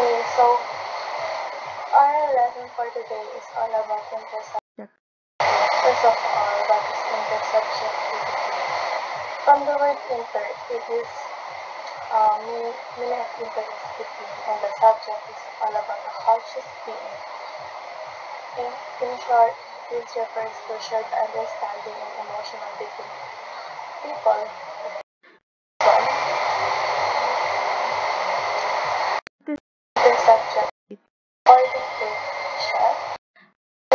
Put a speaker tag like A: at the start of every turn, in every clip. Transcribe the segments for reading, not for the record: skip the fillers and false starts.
A: Okay, so our lesson for today is all about intersubjectivity. First of all, what is intersubjectivity? From the word inter, it is meaning of inter is between, and the subject is all about a conscious being. In short, this refers to shared understanding and emotional between people. Intersubjectivity, according to Shep,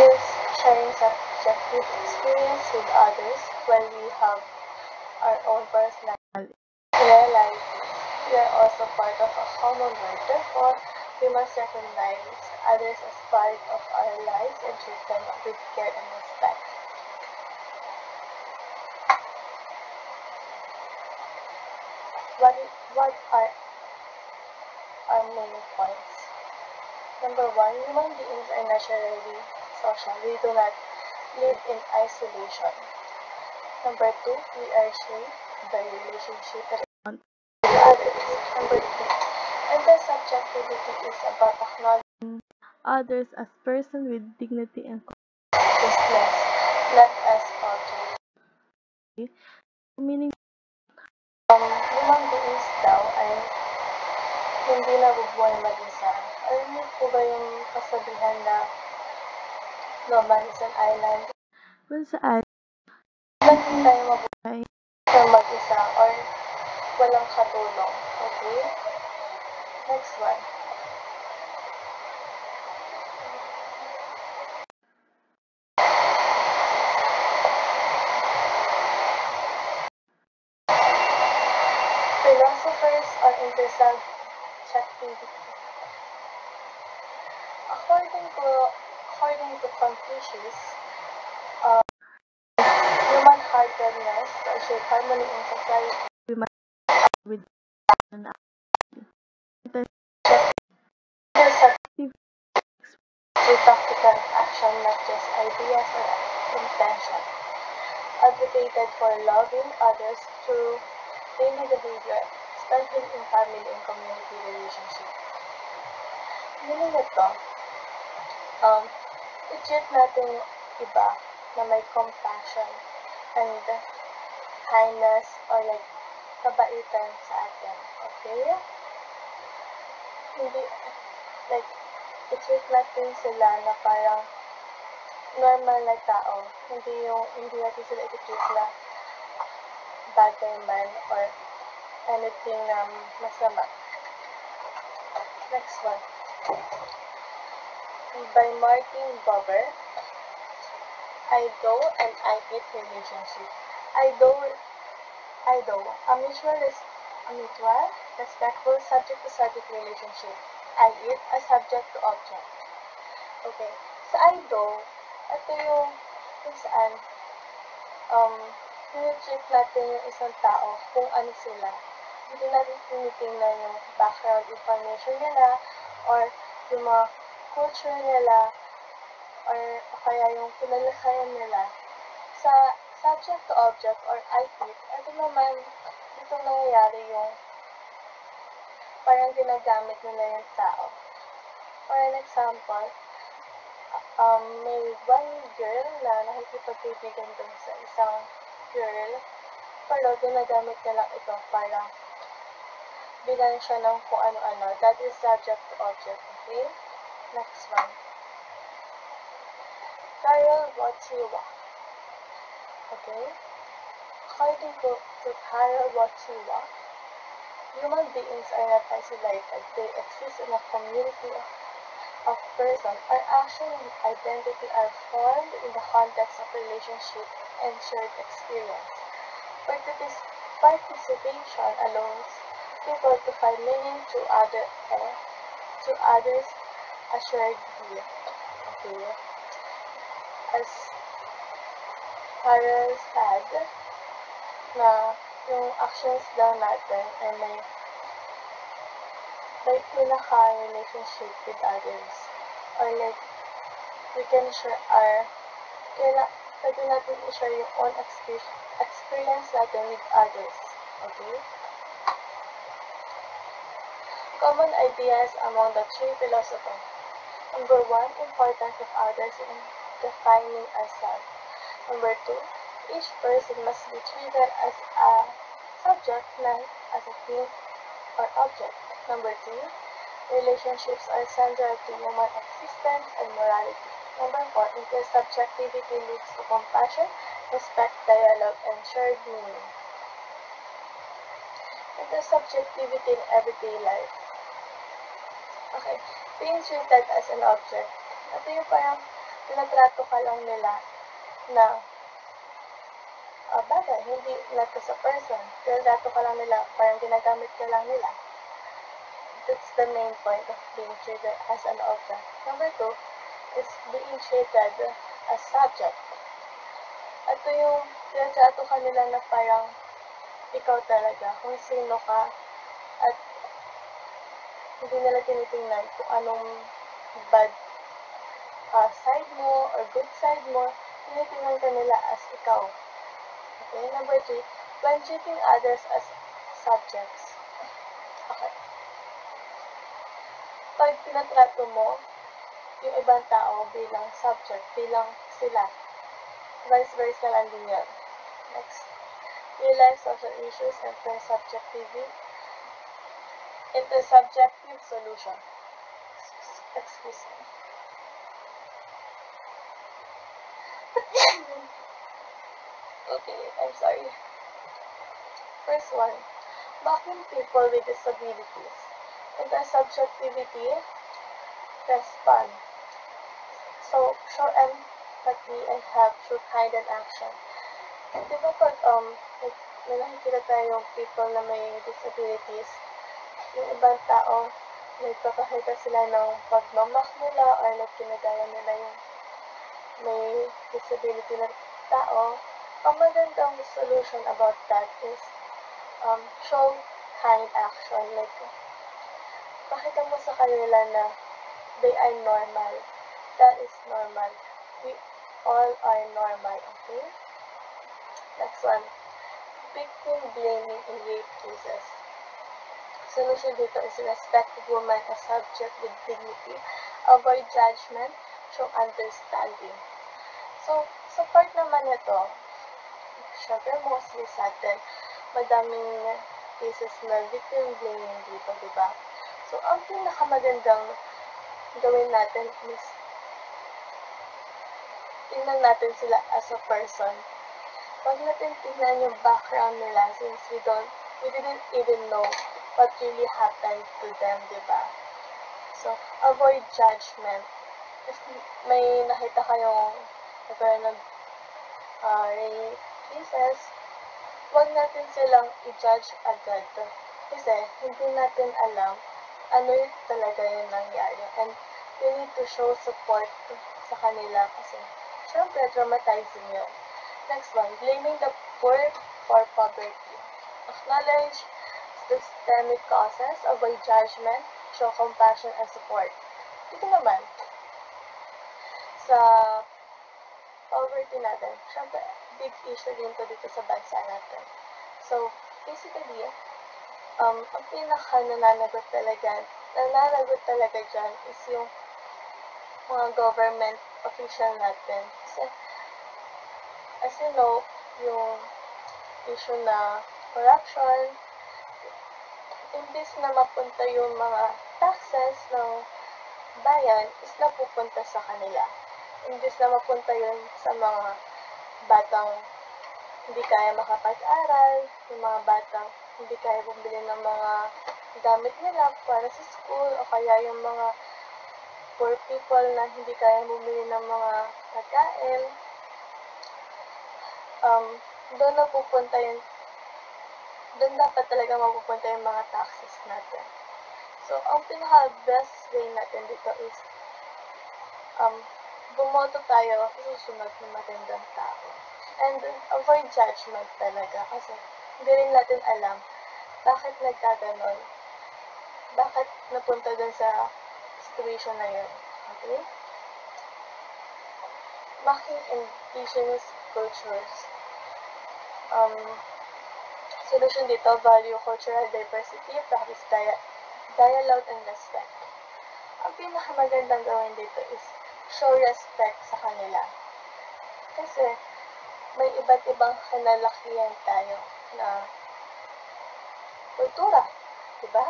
A: is sharing subjective experience with others while we have our own personal realities. We are also part of a common world, therefore, we must recognize others as part of our lives and treat them with care and respect. What are our main points? Number one, human beings are naturally social. We do not live in isolation. Number two, we are shaped by relationship with others. Number three, intersubjectivity is about acknowledging others as person with dignity and consciousness, not as objects. Meaning, human beings daw ay hindi nabubuhay mag-isa. Alam niyo po ba yung kasabihan na no man is an island? Kung saan, hindi tayo mabuhay na mag-isa or walang katulong. Okay? Next one. Philosophers on intersubjectivity. According to Confucius, human-heartedness to achieve harmony in society with intersubjective through practical action, not just ideas or intention. Advocated for loving others through daily behavior, especially in family and community relationship. Meaning nito, i-treat natin yung iba na may compassion and kindness or like kabaitan sa atin. Okay? Hindi, like, i-treat natin sila na parang normal na tao. Hindi natin sila i-treat na bad guy man or anything na masama. Next one. By Martin Buber, Ido and I-It relationship. Ido, a mutual, respectful subject-to-subject relationship. I-It, a subject-to-object. Okay. Sa Ido, ito yung kung saan tinitreat natin yung isang tao kung ano sila. Hindi natin tinitingnan yung background information nila or yung mga culture nila or kaya yung kinalakayan nila. Sa subject to object or IT, ito naman, dito nangyayari yung parang ginagamit nila yung tao. For an example, may one girl na nakikipagkaibigan dun sa isang girl, pero ginagamit nila ito para bilan siya ng kung ano-ano. That is subject to object, okay? Next one. Karol Wojtyła. Okay? According to Karol Wojtyła, human beings are not isolated. They exist in a community of persons. Our action and identity are formed in the context of relationship and shared experience. Participation allows people to find meaning to others a shared view. Okay. As Carol said, na yung actions daw natin ay may pinaka-relationship with others. Or like, we can share pwede natin i-share yung own experience natin with others. Okay? Common ideas among the three philosophers. Number 1, importance of others in defining ourselves. Number 2, each person must be treated as a subject, not as a thing or object. Number 3, relationships are central to human existence and morality. Number 4, intersubjectivity leads to compassion, respect, dialogue, and shared meaning. Intersubjectivity in everyday life. Okay, being treated as an object. Ito yung parang tinatrato ka lang nila na bagay, hindi not as a person. Tinatrato ka lang nila, parang ginagamit ka lang nila. That's the main point of being treated as an object. Number 2 is being treated as subject. Ito yung tinatrato ka nila na parang ikaw talaga, kung sino ka, at hindi nila tinitingnan kung anong bad side mo or good side mo, tinitingnan ka nila as ikaw. Okay, number 3, when treating others as subjects. Okay. Pag tinatrato mo yung ibang tao bilang subject, bilang sila, vice versa lang din yun. Next, realize social issues and intersubjective solution. Excuse me. Okay, I'm sorry. First one, mocking people with disabilities. Intersubjectivity, respond. So, show empathy and help through kind and action. Di ba pag may nakikita tayong people na may disabilities, yung ibang tao, nagpapakita sila ng pagmamak nila or nagkinagaya nila yung may disability na tao, ang magandang solution about that is show kind action. Like, pakita mo sa kanila na they are normal. That is normal. We all are normal, okay? Next one, victim blaming in rape cases. Solution dito is respect women as subject with dignity, avoid judgment, show understanding. So, sa part naman nito, syempre mostly sa atin, madaming cases na victim blaming dito, diba? So, ang pinakamagandang gawin natin is tingnan natin sila as a person. Huwag natin tingnan yung background nila since we didn't even know what really happened to them, diba? So, avoid judgment. If may nakita kayong rape cases, huwag natin silang i-judge agad. Kasi, hindi natin alam ano yung talaga yung nangyari. And we need to show support sa kanila kasi, syempre, traumatizing yun. Next one, blaming the poor for poverty. Acknowledge systemic causes, avoid judgment, show compassion and support. Dito naman, sa poverty natin, syempre, big issue din to dito sa bansa natin. So, basically, ang pinaka-nananagot talaga dyan is yung mga government official natin. Kasi, as you know, yung issue na corruption, imbis na mapunta yung mga taxes ng bayan, is napupunta sa kanila. Imbis na mapunta yun sa mga batang hindi kaya makapag-aral, yung mga batang hindi kaya bumili ng mga gamit nila para sa school, o kaya yung mga poor people na hindi kaya bumili ng mga pagkain, doon dapat talaga mapupunta yung mga taxes natin. So, ang pinaka-best way natin dito is bumoto tayo, susunod ng magandang tao. And avoid judgment talaga kasi hindi rin natin alam bakit nagkaganon, bakit napunta dun sa situation na yun. Okay? Mocking indigenous cultures. Solution dito, value cultural diversity, practice dialogue and respect. Ang pinakamagandang gawin dito is show respect sa kanila. Kasi may iba't ibang kanalakihan tayo na kultura, diba?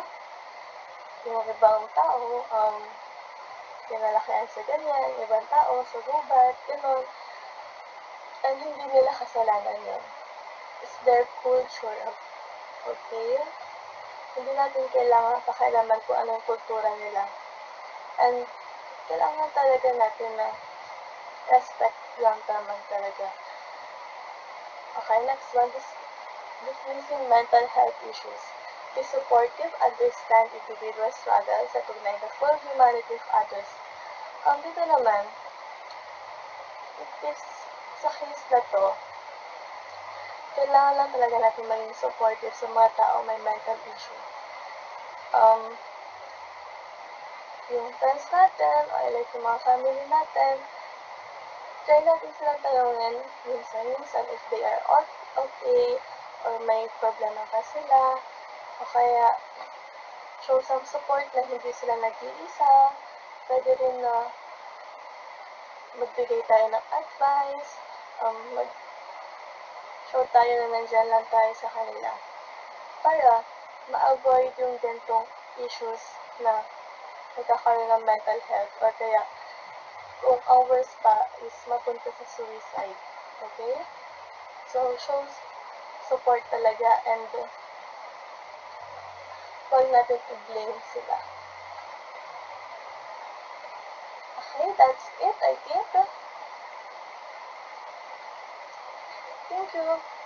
A: Yung ibang tao, kinalakihan sa ganyan, ibang tao sa gubat, gano'n. And hindi nila kasalanan yun. It's their culture, okay? Hindi natin kailangan pakialaman kung anong kultura nila. And kailangan talaga natin na respect lang naman talaga. Okay, next one is decreasing mental health issues. Be supportive, understand individual struggles, recognize the full humanity of others. Dito naman, sa case na to, kailangan lang talaga natin maging supportive sa mga tao may mental issue. Yung friends natin, or like yung mga family natin, try natin silang tanongin minsan if they are okay, or may problema pa sila, o kaya show some support na hindi sila nag-iisa. Pwede rin na magbigay tayo ng advice, show tayo na nandyan lang tayo sa kanila para ma-avoid yung gantong issues na nagkakaroon ng mental health or kaya kung ang worst pa is mapunta sa suicide. Okay? So, show support talaga and huwag natin i-blame sila. Okay, that's it, I think. Thank you.